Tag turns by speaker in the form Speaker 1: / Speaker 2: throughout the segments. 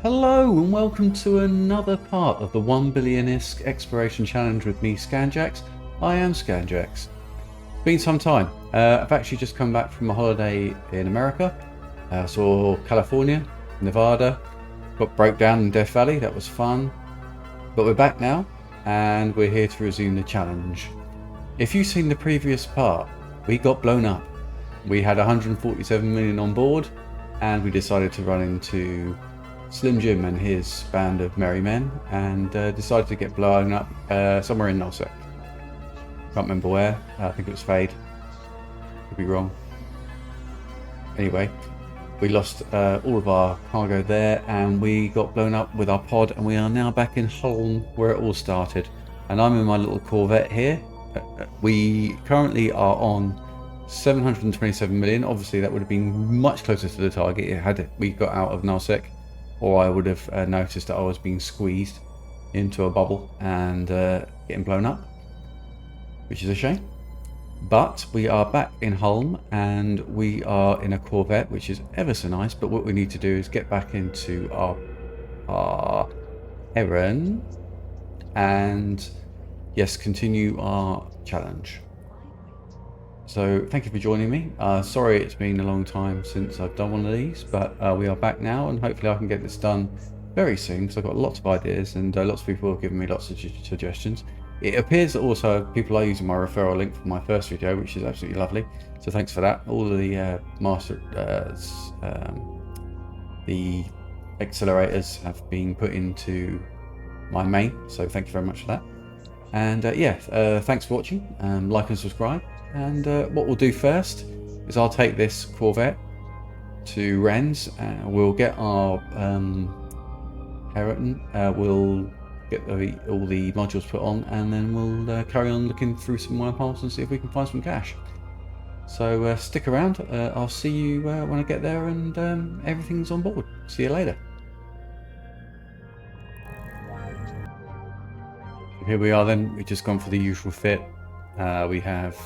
Speaker 1: Hello and welcome to another part of the 1 billion ISK exploration challenge with me, Scanjax. I am Scanjax. It's been some time. I've actually just come back from a holiday in America. Saw California, Nevada, got broke down in Death Valley. That was fun. But we're back now and we're here to resume the challenge. If you've seen the previous part, we got blown up. We had 147 million on board and we decided to run into Slim Jim and his band of merry men and decided to get blown up somewhere in Nullsec. Can't remember where. I think it was Fade. Could be wrong. Anyway, we lost all of our cargo there and we got blown up with our pod, and we are now back in Holm where it all started. And I'm in my little Corvette here. We currently are on 727 million. Obviously that would have been much closer to the target had we got out of Nullsec, or I would have noticed that I was being squeezed into a bubble and getting blown up, which is a shame. But we are back in Holm and we are in a Corvette, which is ever so nice. But what we need to do is get back into our HERON and yes, continue our challenge. So thank you for joining me. Sorry it's been a long time since I've done one of these, but we are back now and hopefully I can get this done very soon because I've got lots of ideas and lots of people have given me lots of suggestions. It appears that also people are using my referral link for my first video, which is absolutely lovely. So thanks for that. All of the the accelerators have been put into my main, so thank you very much for that. And thanks for watching. Like and subscribe. And what we'll do first is I'll take this Corvette to Ren's. We'll get our HERON. We'll get all the modules put on, and then we'll carry on looking through some wormholes and see if we can find some cash. So stick around. I'll see you when I get there and everything's on board. See you later. Here we are then. We've just gone for the usual fit. We have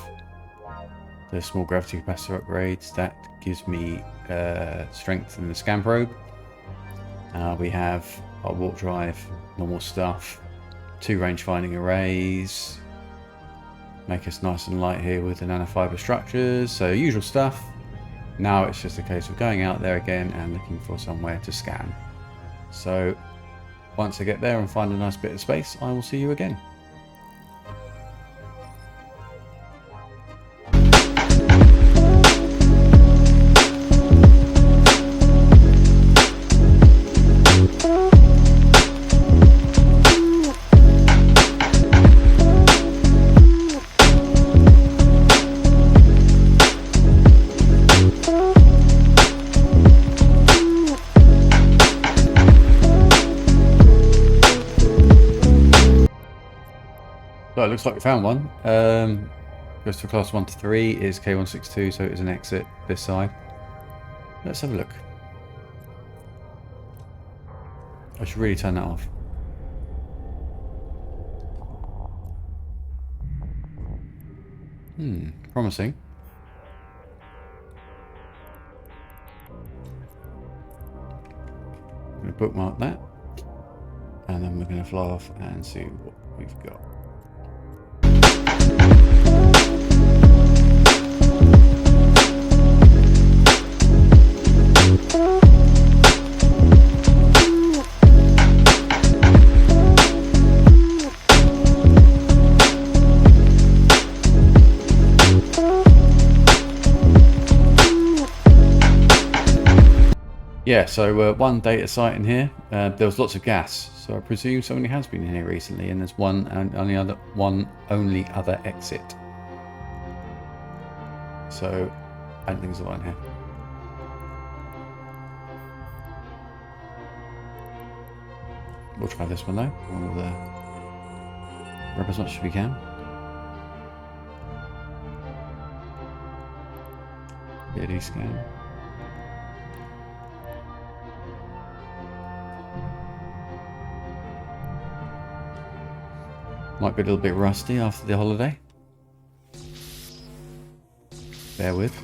Speaker 1: the small gravity capacitor upgrades. That gives me strength in the scan probe. We have our warp drive, normal stuff, 2 range finding arrays, make us nice and light here with the nanofiber structures, so usual stuff. Now it's just a case of going out there again and looking for somewhere to scan. So once I get there and find a nice bit of space, I will see you again. So it looks like we found one. Goes to class 1 to 3, is K162, so it is an exit this side. Let's have a look. I should really turn that off. Promising. I'm going to bookmark that, and then we're going to fly off and see what we've got. Yeah, so one data site in here. There was lots of gas, so I presume somebody has been in here recently, and there's one only other exit. So I don't think there's a lot in here. We'll try this one though. We'll grab as much as we can. BID scan. Might be a little bit rusty after the holiday. Bear with.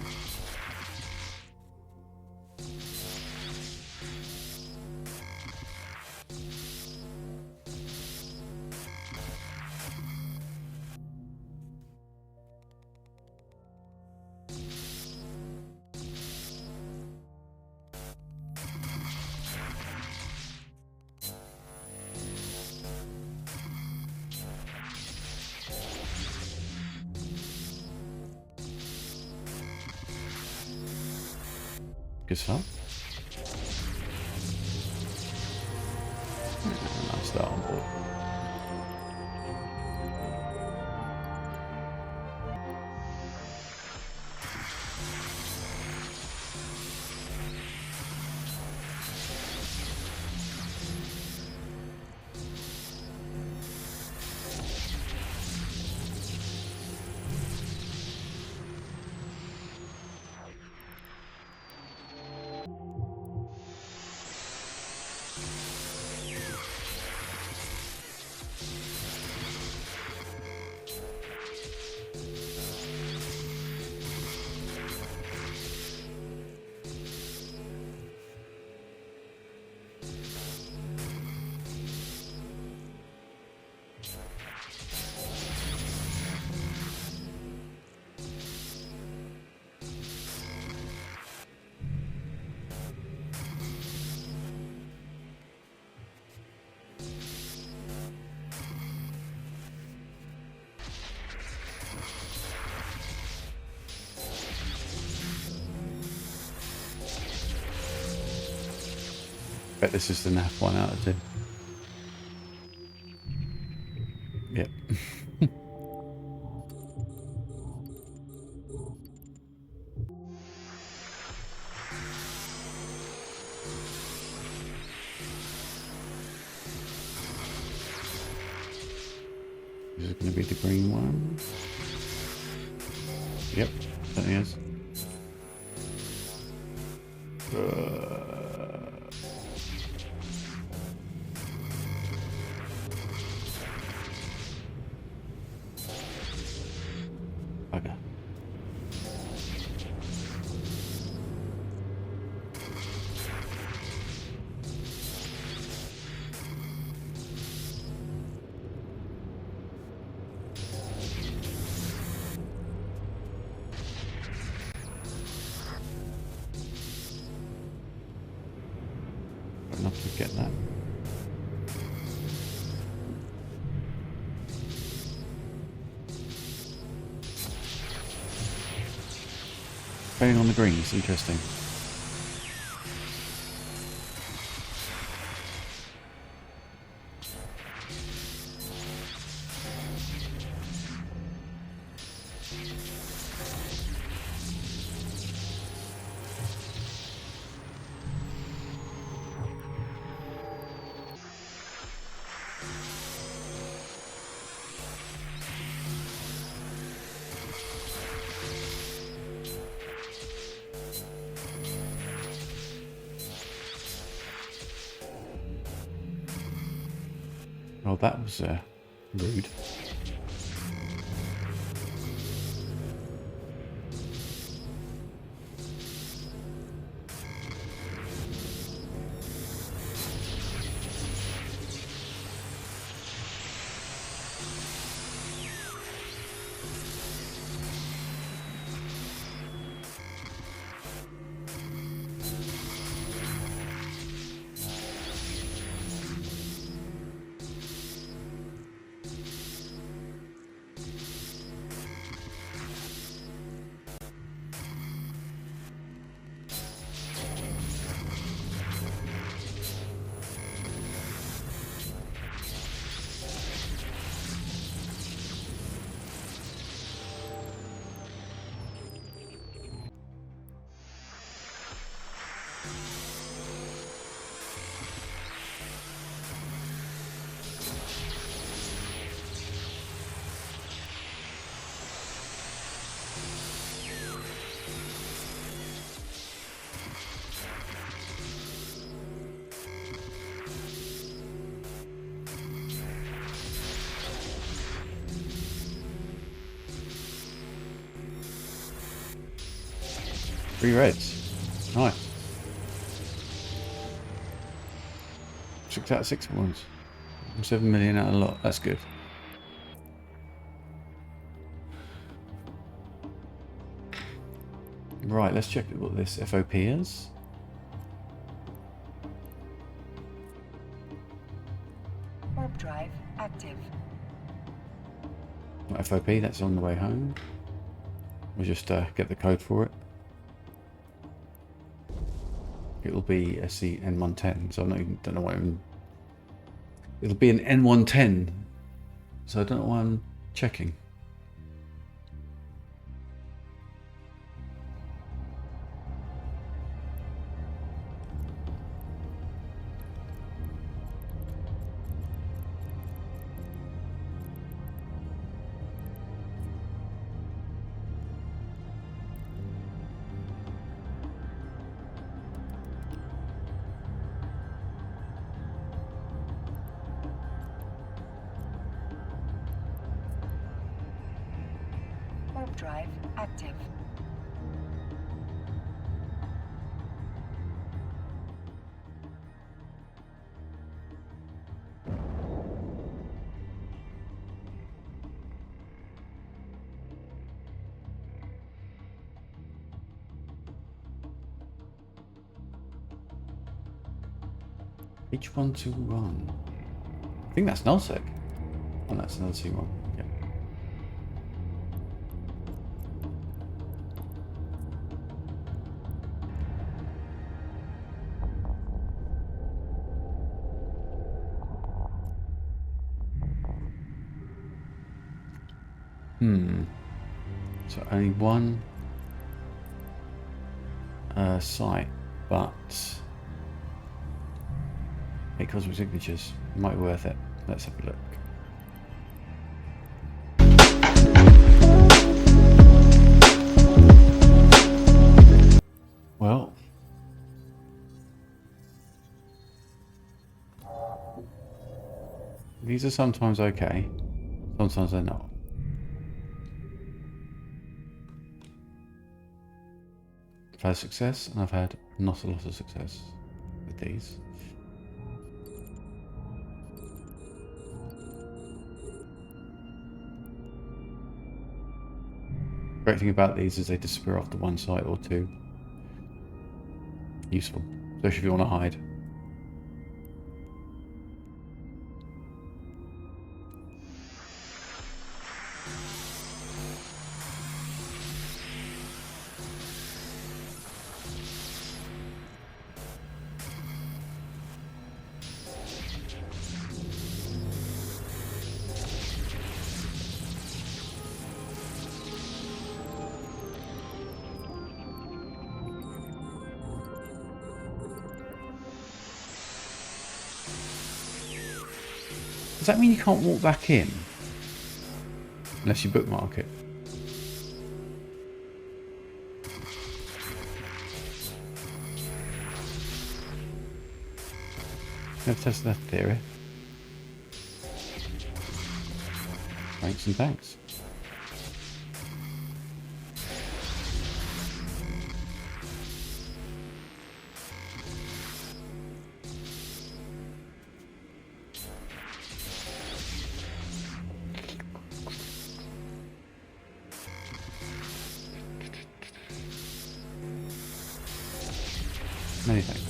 Speaker 1: Good stuff. Nice start on board. Bet this is the NAF 1 out of 2. Yep. Is it going to be the green one? Yep, that is. Okay. Enough to get that. Playing on the greens, interesting. Oh, that was rude. Three reds. Nice. 6 out of 6 ones. 7 million out of a lot. That's good. Right, let's check what this FOP is.
Speaker 2: Warp drive active.
Speaker 1: FOP, that's on the way home. We'll just get the code for it. it'll be SC N110. So I don't know what it'll be an N110. So I don't know why I'm checking.
Speaker 2: Warp drive active.
Speaker 1: H121. I think that's nullsec. Oh, that's another C1. Okay. So only one site, but it cosmic signatures. Might be worth it. Let's have a look. Well, these are sometimes okay, sometimes they're not. I've had success and I've had not a lot of success with these. Great thing about these is they disappear after one site or two. Useful, especially if you want to hide. Does that mean you can't walk back in? Unless you bookmark it. Never tested that theory. Thanks and thanks. Many thanks.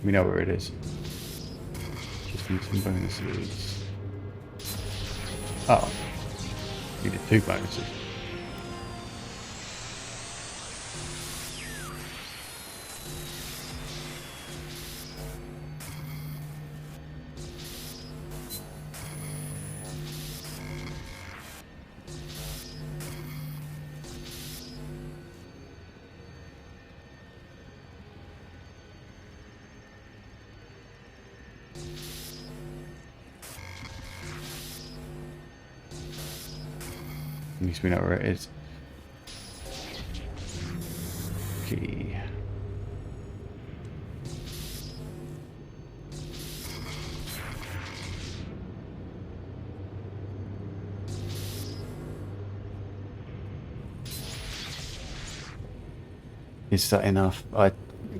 Speaker 1: We know where it is. Just need some bonuses. Oh. Needed 2 bonuses. At least we know where it is. Key. Is that enough?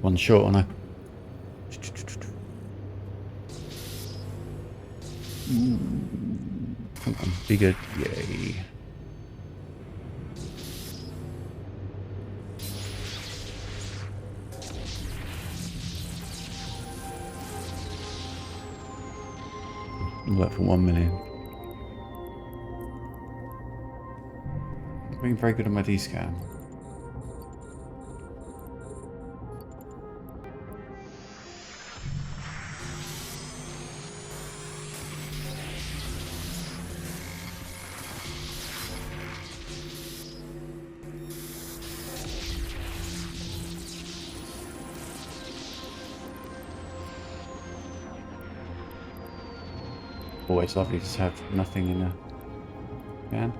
Speaker 1: One short on her. Come on, be good. Yay. Work for 1 million. Being very good on my D-scan. Always lovely to have nothing in a can.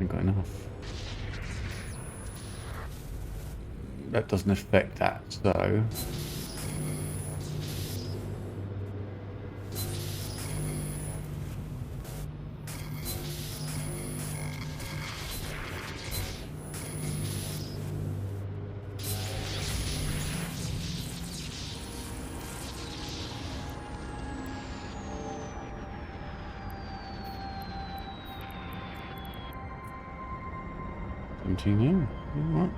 Speaker 1: I've got enough. That doesn't affect that, so... Continue. Alright.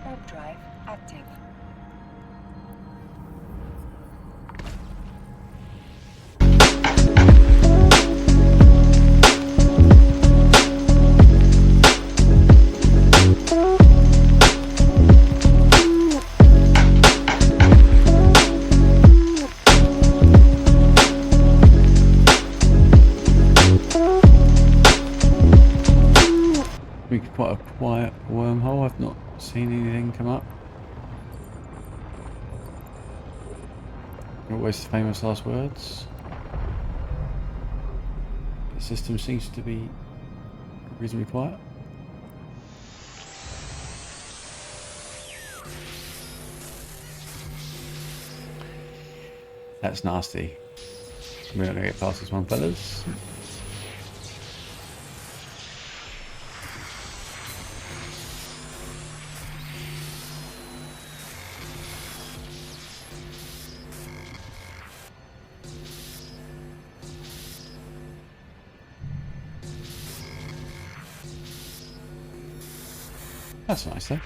Speaker 2: Warp drive active.
Speaker 1: Quite a quiet wormhole. I've not seen anything come up. Always the famous last words. The system seems to be reasonably quiet. That's nasty. We're not going to get past this one, fellas. That's nice, though.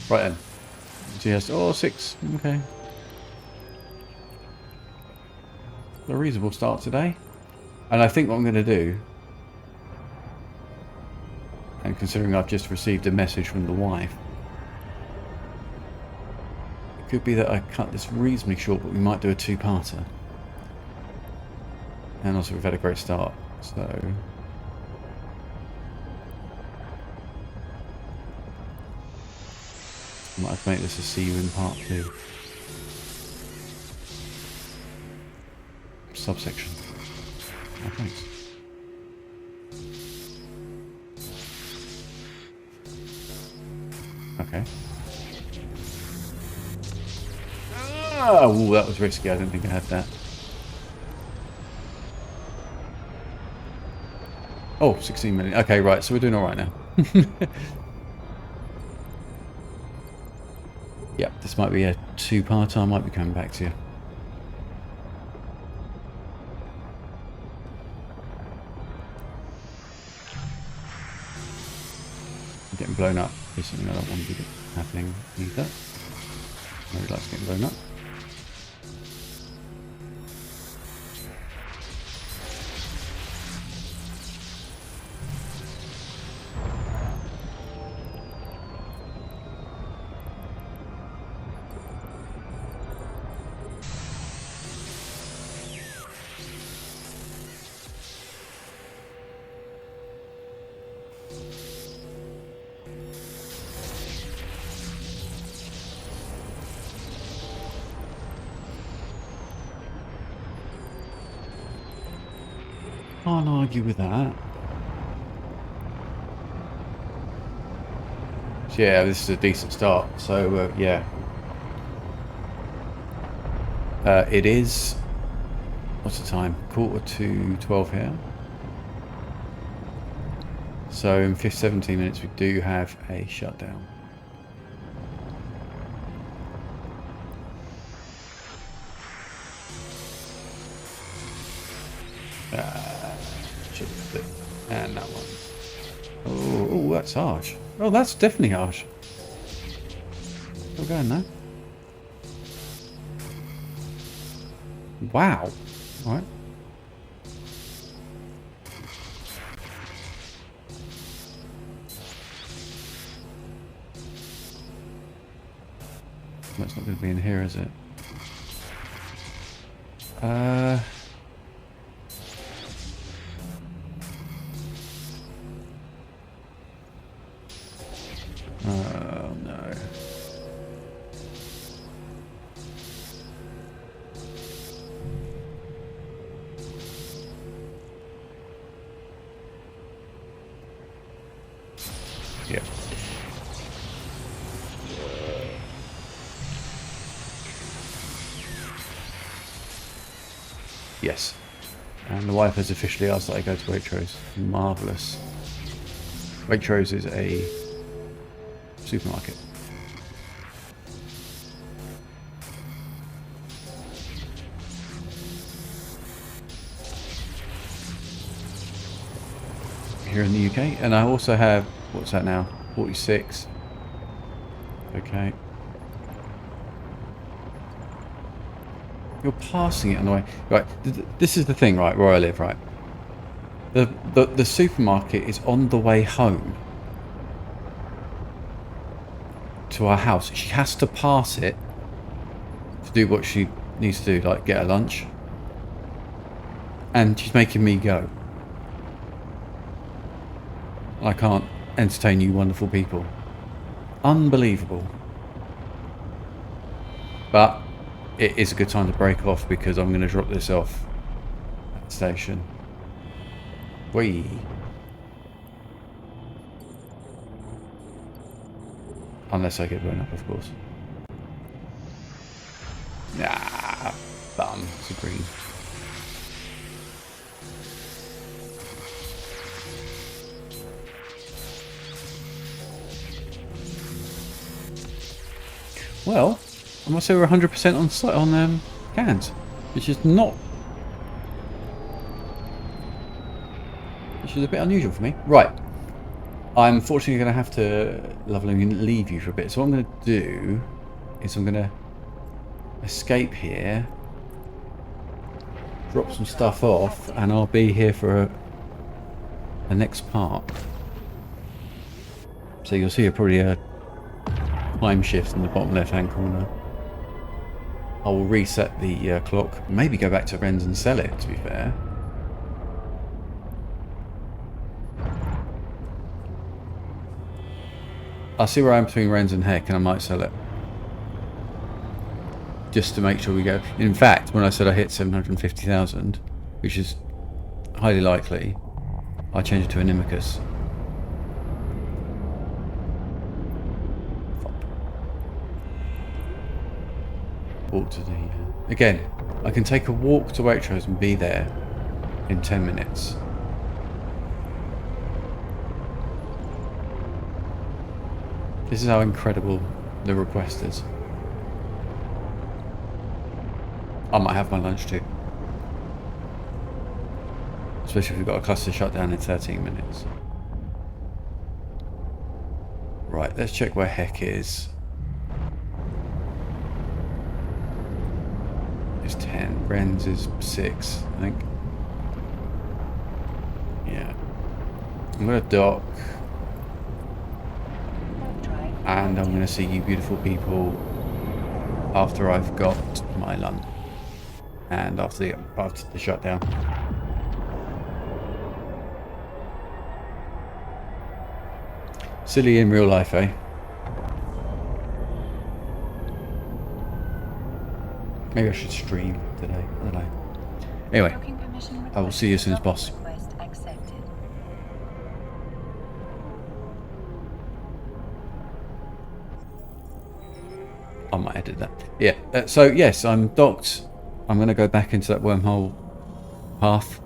Speaker 1: Right then. GS. Oh, 6. Okay. A reasonable start today. And I think what I'm going to do, and considering I've just received a message from the wife, it could be that I cut this reasonably short, but we might do a 2-parter. And also we've had a great start, so... I might have to make this a see you in part 2. Subsection. Oh, thanks. Okay. Oh, that was risky. I didn't think I had that. Oh, 16 million. Okay, right. So we're doing all right now. Yep, this might be a 2-parter. I might be coming back to you. I'm getting blown up is something I don't want to be happening either. Nobody likes getting blown up. Can't argue with that. So yeah, this is a decent start. So yeah. It is... What's the time? 11:45 here. So in 17 minutes we do have a shutdown. And that one. Oh, that's harsh. Oh, that's definitely harsh. Still going there. Wow. All right. That's not going to be in here, is it? Oh no. Yeah. Yes. And the wife has officially asked that I go to Waitrose. Marvellous. Waitrose is a supermarket. Here in the UK. And I also have, what's that now? 46. Okay. You're passing it on the way. Right, this is the thing, right, where I live, right? The supermarket is on the way home to our house. She has to pass it to do what she needs to do, like get her lunch. And she's making me go. I can't entertain you wonderful people. Unbelievable. But it is a good time to break off because I'm going to drop this off at the station. Whee! Unless I get blown up, of course. Nah, bum. It's a green. Well, I must say we're 100% on site on cans, which is not, which is a bit unusual for me. Right, I'm fortunately going to have to lovingly leave you for a bit. So what I'm going to do is I'm going to escape here, drop some stuff off, and I'll be here for the next part. So you'll see probably a time shift in the bottom left hand corner. I will reset the clock, maybe go back to Ren's and sell it, to be fair. I'll see where I am between Ren's and Heck, and I might sell it. Just to make sure we go. In fact, when I said I hit 750,000, which is highly likely, I changed it to Inimicus. Walk to the... Again, I can take a walk to Waitrose and be there in 10 minutes. This is how incredible the request is. I might have my lunch too. Especially if we've got a cluster shutdown in 13 minutes. Right, let's check where Heck is. It's 10. Ren's is 6, I think. Yeah. I'm going to dock. And I'm going to see you beautiful people after I've got my lunch. And after the shutdown. Silly in real life, eh? Maybe I should stream today. I don't know. Anyway, I will see you as soon as possible. I might edit that. Yeah. So yes, I'm docked. I'm going to go back into that wormhole path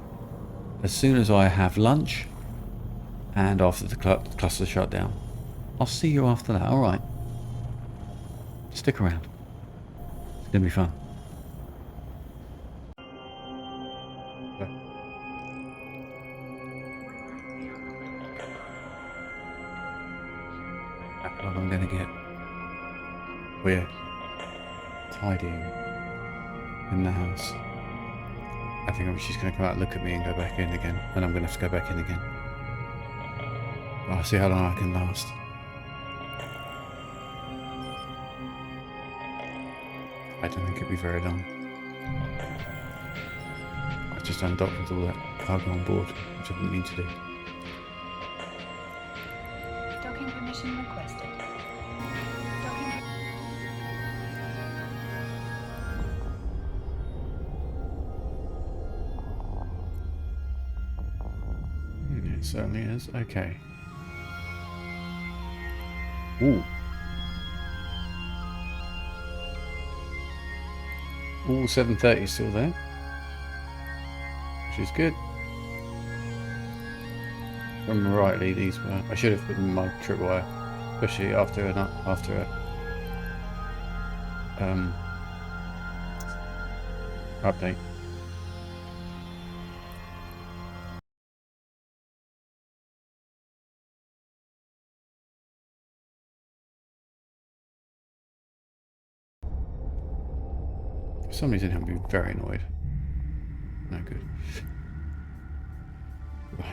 Speaker 1: as soon as I have lunch and after the cluster shut down. I'll see you after that. All right. Stick around. It's going to be fun. What I'm going to get. We're tidying in the house. I think she's going to come out and look at me and go back in again. And I'm going to have to go back in again. I'll see how long I can last. I don't think it'll be very long. I just undocked with all that cargo on board, which I didn't mean to do.
Speaker 2: Docking permission requested. Docking.
Speaker 1: It certainly is. Okay. Ooh. All 730 is still there, which is good. If I remember rightly, these were. I should have put them in my tripwire, especially after a update. For some reason, I'm being very annoyed. No good. Right.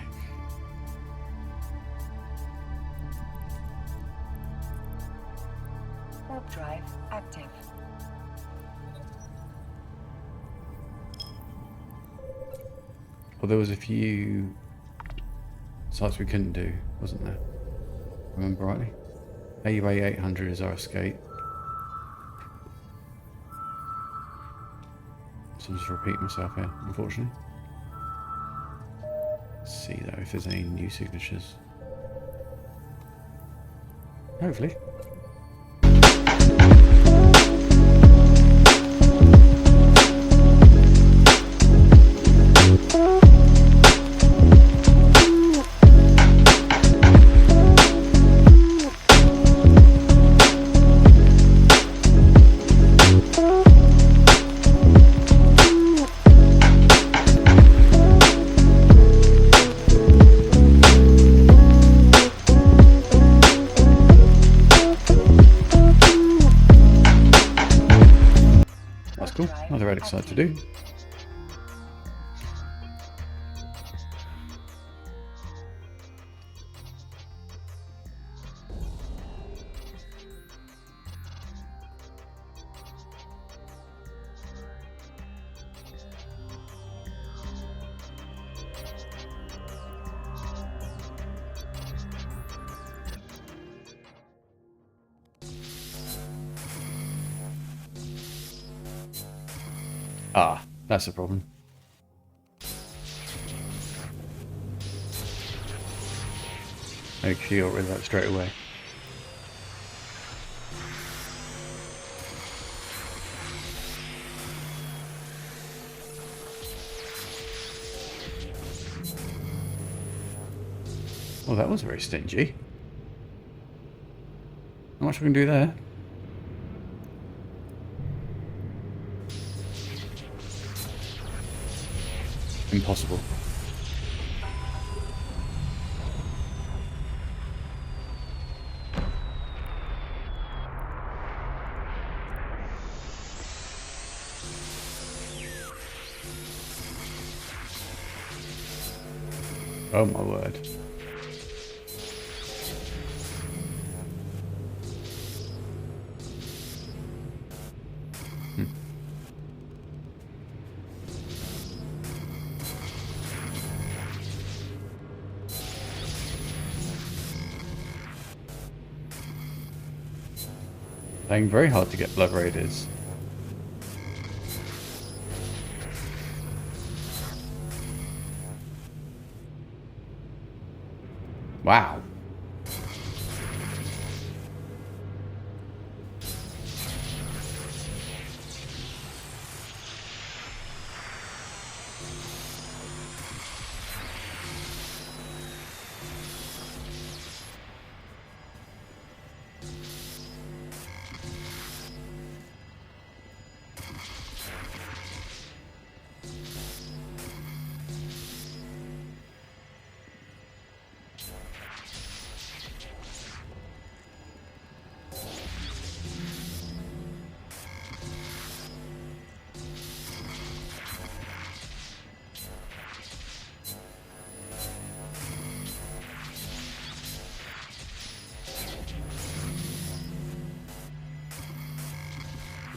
Speaker 2: Warp drive active.
Speaker 1: Well, there was a few sites we couldn't do, wasn't there? Remember rightly? AUA 800 is our escape. So I'm just repeating myself here, unfortunately. Let's see though if there's any new signatures. Hopefully. Cool. Another relic site to do. Ah, that's a problem. Make sure you're rid of that straight away. Well, that was very stingy. Not much we can do there. Impossible. Oh my word. Playing very hard to get blood raiders. Wow.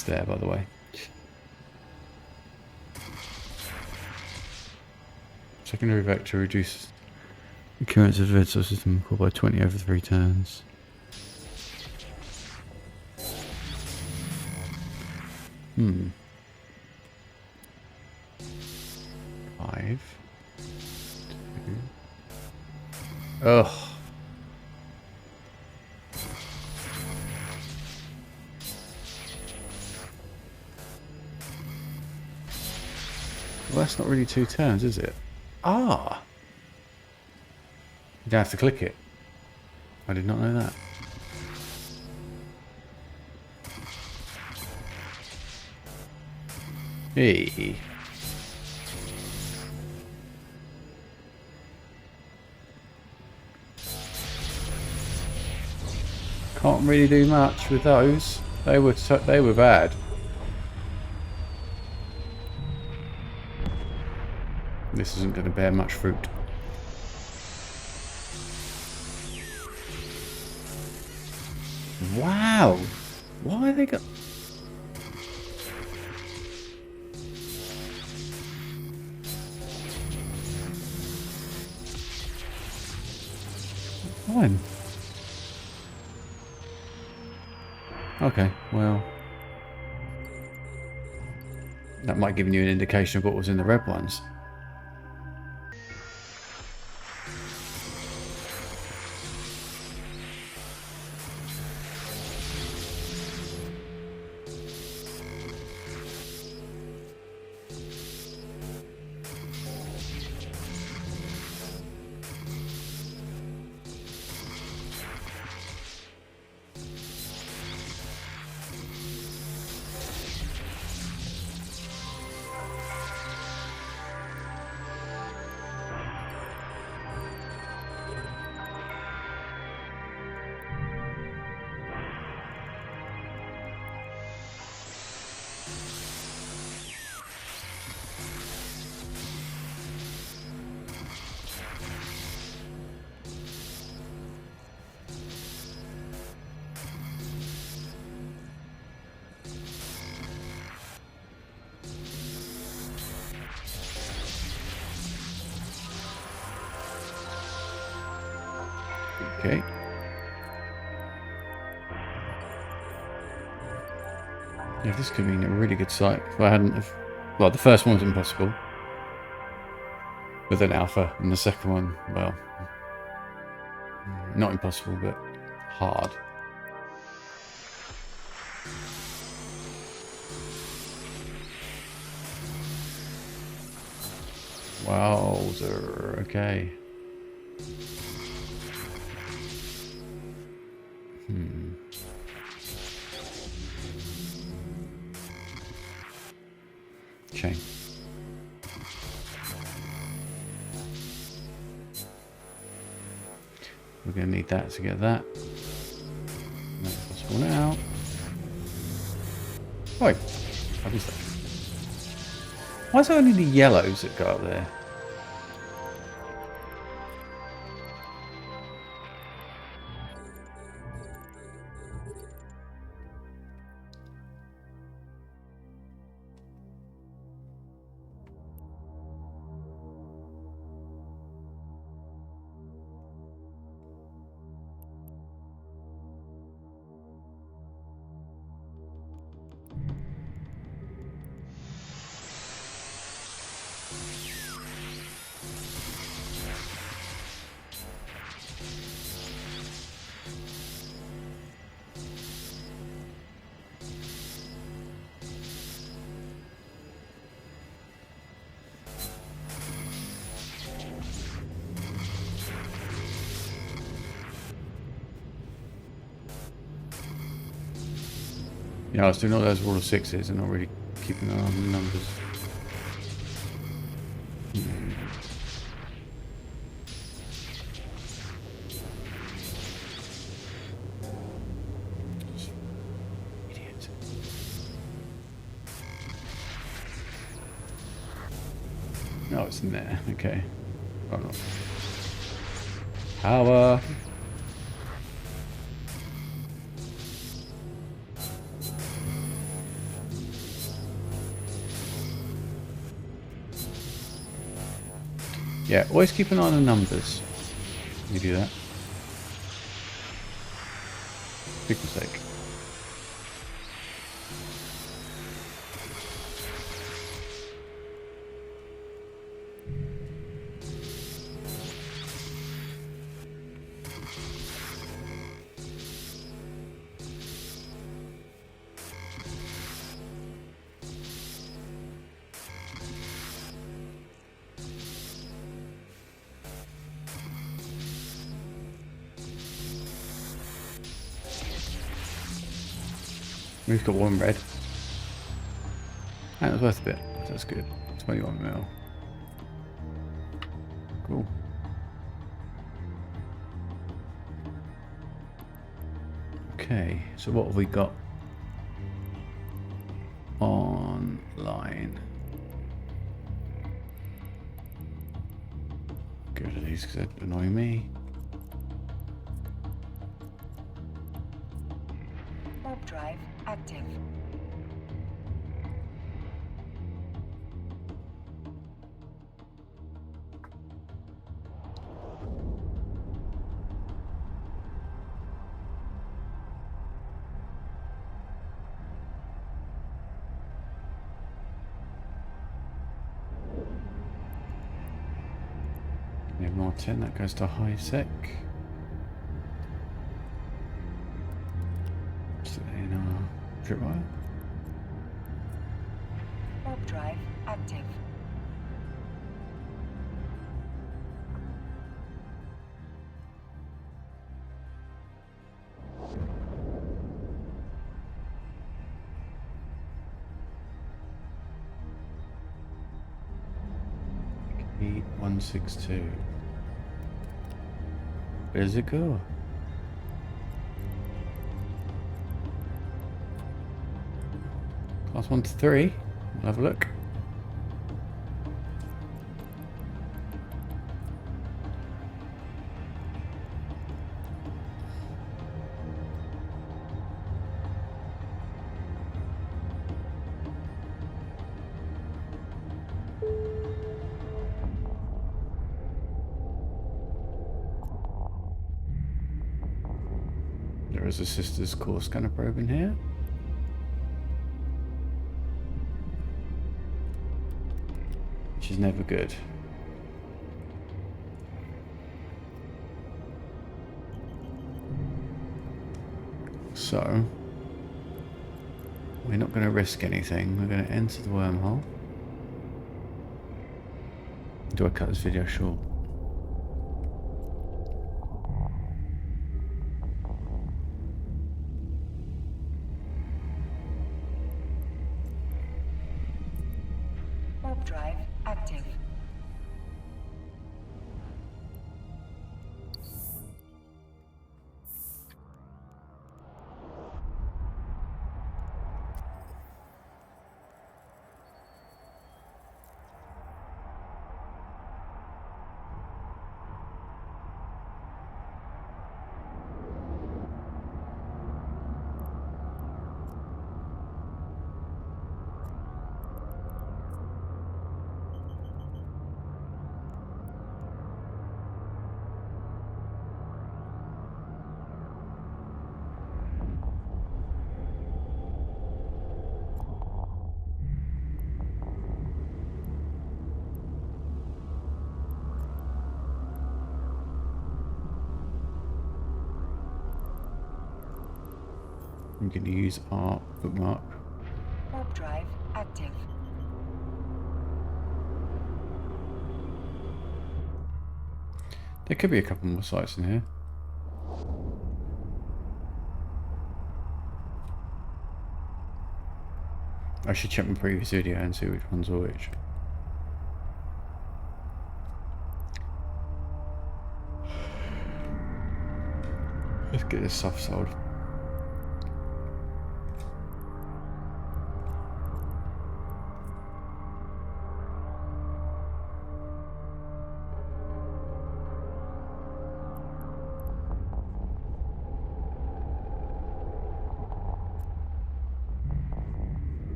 Speaker 1: It's there, by the way. Secondary vector reduces occurrence of the red source system core by 20 over 3 turns. Hmm. 5. 2. Ugh. Well, that's not really 2 turns, is it? Ah! You don't have to click it. I did not know that. Hey. Can't really do much with those. They were bad. This isn't going to bear much fruit. Wow! Why they got... Fine. Okay, well... that might give you an indication of what was in the red ones. Okay. Yeah, this could have been a really good site if I hadn't have... Well, the first one was impossible. With an alpha, and the second one, well... not impossible, but hard. Wowzer, okay. Chain. We're going to need that to get that. Not possible now. Oi! What is that? Why is there only the yellows that go up there? Yeah, I was doing all those roll of sixes and not really keeping an eye on the numbers. Idiot. No, it's in there. Okay. Oh no. Power. Yeah, always keep an eye on the numbers. You do that. Big mistake. We've got one red. And it was worth a bit, so that's good. 21 mil. Cool. Okay, so what have we got online? Get rid of these because they annoy me.
Speaker 2: Warp drive active.
Speaker 1: Yeah, more 10, that goes to high sec. Stick that in our tripwire.
Speaker 2: Warp drive active.
Speaker 1: E162. Where does it go? Class 1 to 3. We'll have a look. There is a sister's core scanner probe in here. Which is never good. So, we're not going to risk anything. We're going to enter the wormhole. Do I cut this video short?
Speaker 2: Warp drive active.
Speaker 1: I'm going to use our bookmark.
Speaker 2: Warp drive active.
Speaker 1: There could be a couple more sites in here. I should check my previous video and see which ones are which. Let's get this stuff sold.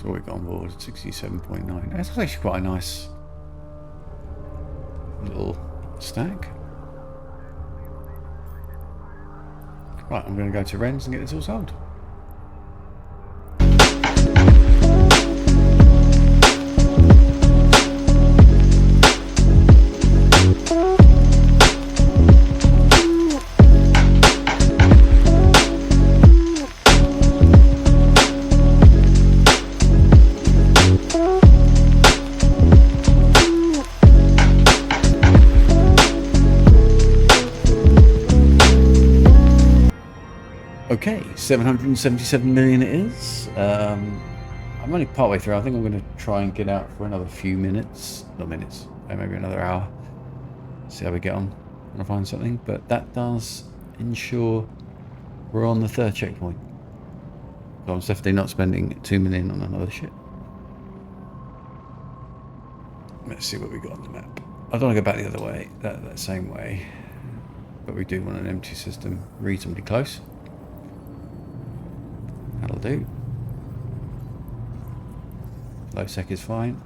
Speaker 1: So we got on board 67.9. That's actually quite a nice little stack. Right, I'm going to go to Ren's and get this all sold. Okay, 777 million it is. I'm only partway through. I think I'm going to try and get out for another few minutes. Not minutes, maybe another hour. See how we get on. I'm going to find something. But that does ensure we're on the third checkpoint. So I'm definitely not spending 2 million on another ship. Let's see what we got on the map. I don't want to go back the other way, that same way. But we do want an empty system reasonably close. That'll do. Low sec is fine.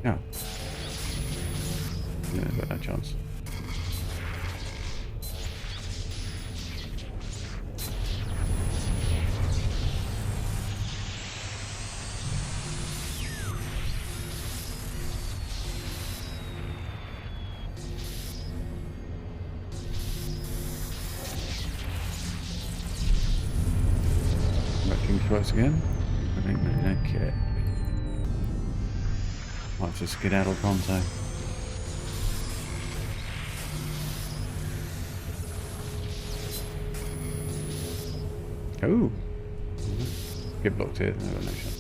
Speaker 1: No. No, got no chance. Wrecking twice again. Okay. Might just skedaddle pronto. Oh! Get blocked here, no shot.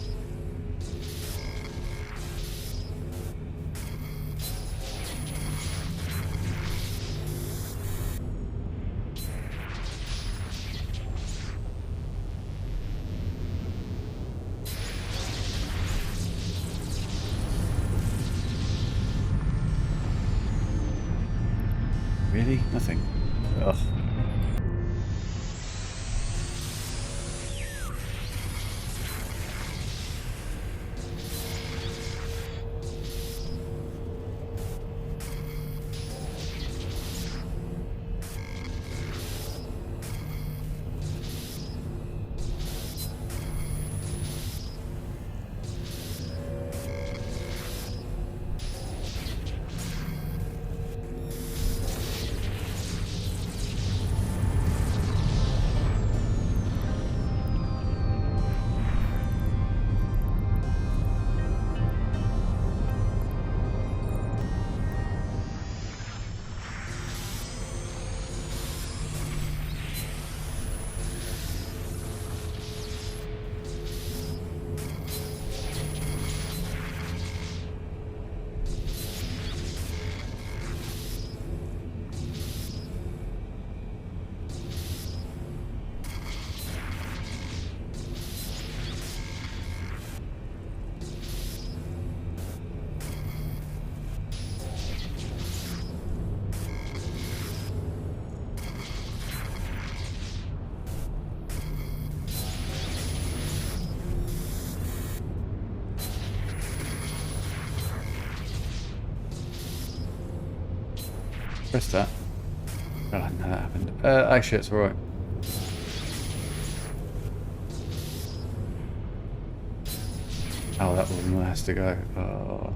Speaker 1: Really? Nothing. Ugh. Press that. Oh, no, that happened. Actually, it's alright. Oh, that one has to go. Oh.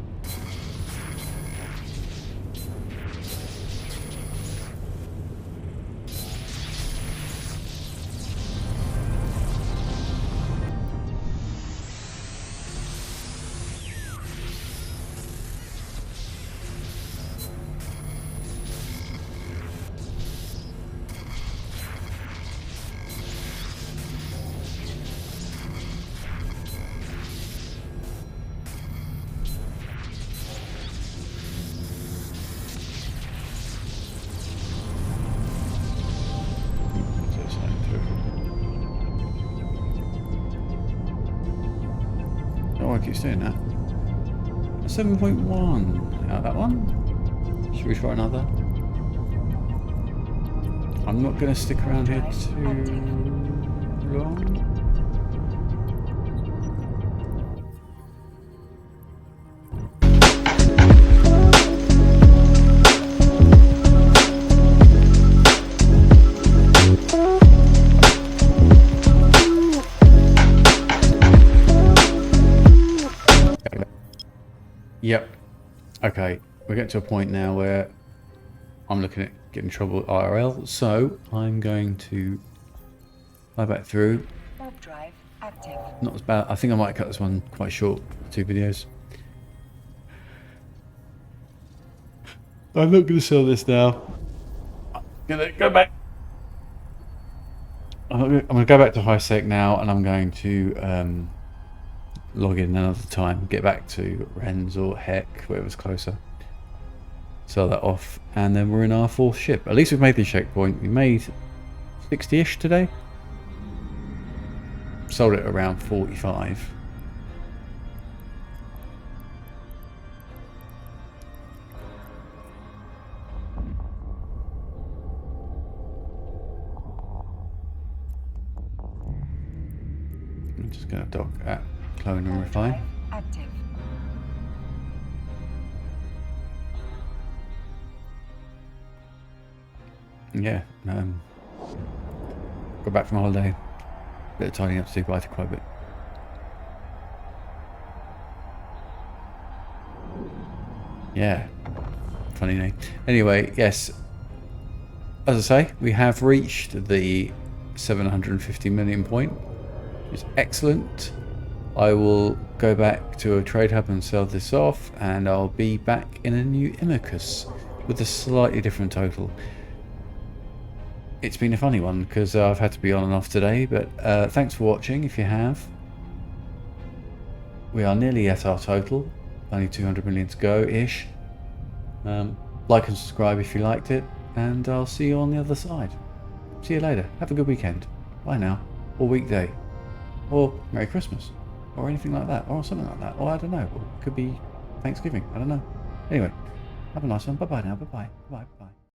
Speaker 1: Oh, I keep saying that. 7.1. Out that one. Should we try another? I'm not going to stick around here too long. Yep. Okay, we're getting to a point now where I'm looking at getting trouble with IRL, so I'm going to fly back through.
Speaker 2: Warp drive active.
Speaker 1: Not as bad. I think I might cut this one quite short, 2 videos. I'm not going to sell this now. I'm going to go back. I'm going to go back to high sec now, and I'm going to log in another time, get back to Ren's or Heck, whatever's closer. Sell that off, and then we're in our 4th ship. At least we've made the checkpoint. We made 60-ish today. Sold it around 45. I'm just going to dock at Clone and Refine.
Speaker 2: Active.
Speaker 1: Yeah, got back from holiday. Bit of tidying up to do, but I did quite a bit. Yeah, funny name. Anyway, yes, as I say, we have reached the 750 million point, which is excellent. I will go back to a trade hub and sell this off, and I'll be back in a new Imicus with a slightly different total. It's been a funny one because I've had to be on and off today, but thanks for watching if you have. We are nearly at our total, only 200 million to go-ish. Like and subscribe if you liked it, and I'll see you on the other side. See you later. Have a good weekend. Bye now. Or weekday. Or Merry Christmas. Or anything like that. Or something like that. Or I don't know. Or it could be Thanksgiving. I don't know. Anyway, have a nice one. Bye-bye now. Bye-bye. Bye-bye.